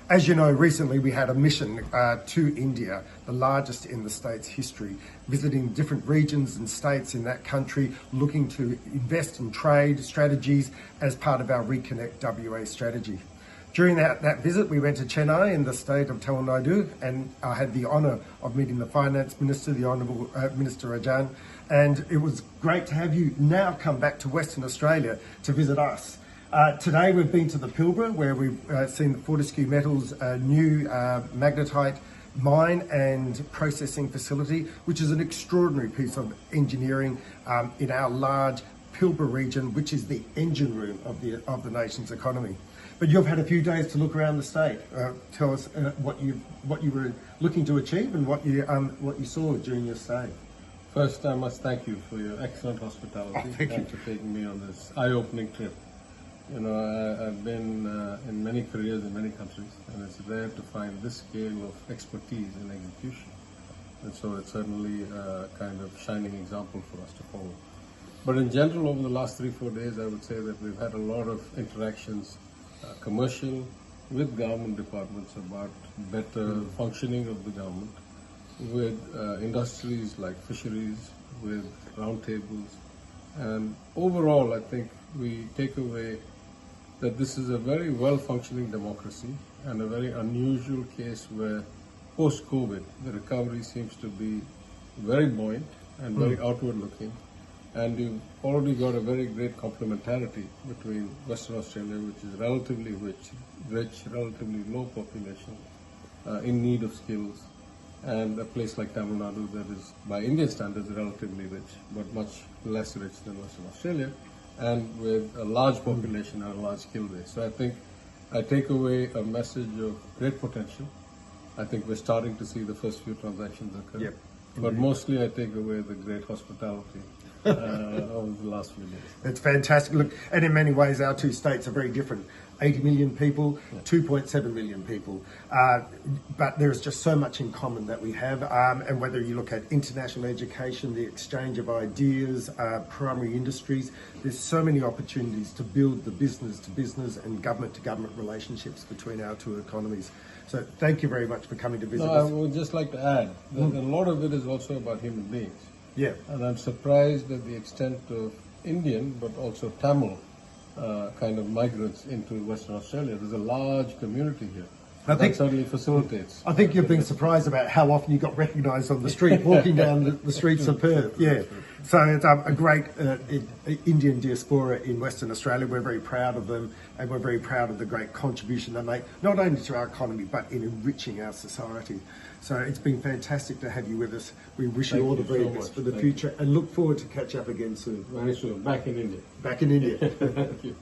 As you know, recently we had a mission to India, the largest in the state's history, visiting different regions and states in that country, looking to invest in trade strategies as part of our Reconnect WA strategy. During that visit, we went to Chennai in the state of Tamil Nadu, and I had the honour of meeting the Finance Minister, the Honourable Minister Rajan, and it was great to have you now come back to Western Australia to visit us. Today we've been to the Pilbara, where we've seen the Fortescue Metals new magnetite mine and processing facility, which is an extraordinary piece of engineering in our large Pilbara region, which is the engine room of the nation's economy. But you've had a few days to look around the state. Tell us what you were looking to achieve and what you saw during your stay. First, I must thank you for your excellent hospitality and for taking me on this eye-opening trip. You know, I've been in many careers in many countries, and it's rare to find this scale of expertise in execution. And so it's certainly a kind of shining example for us to follow. But in general, over the last 3-4 days, I would say that we've had a lot of interactions, commercial, with government departments about better functioning of the government, with industries like fisheries, with roundtables. And overall, I think we take away that this is a very well-functioning democracy and a very unusual case where post-COVID, the recovery seems to be very buoyant and very outward-looking. And you've already got a very great complementarity between Western Australia, which is relatively rich, relatively low population, in need of skills, and a place like Tamil Nadu that is, by Indian standards, relatively rich, but much less rich than Western Australia, and with a large population and a large skill base. So I think I take away a message of great potential. I think we're starting to see the first few transactions occur. Yep. But mostly I take away the great hospitality over the last few days. It's fantastic. Look, and in many ways our two states are very different. 80 million people, 2.7 million people. But there's just so much in common that we have. And whether you look at international education, the exchange of ideas, primary industries, there's so many opportunities to build the business-to-business and government-to-government relationships between our two economies. So thank you very much for coming to visit us. I would just like to add that a lot of it is also about human beings. Yeah. And I'm surprised at the extent of Indian, but also Tamil kind of migrants into Western Australia. There's a large community here. That certainly facilitates. I think you've been surprised about how often you got recognised on the street, walking down the streets of Perth. Yeah. So it's a great Indian diaspora in Western Australia. We're very proud of them, and we're very proud of the great contribution they make, not only to our economy, but in enriching our society. So it's been fantastic to have you with us. We wish you all the very best for the future and look forward to catch up again soon. Very soon. Back in India. Back in India. Thank you.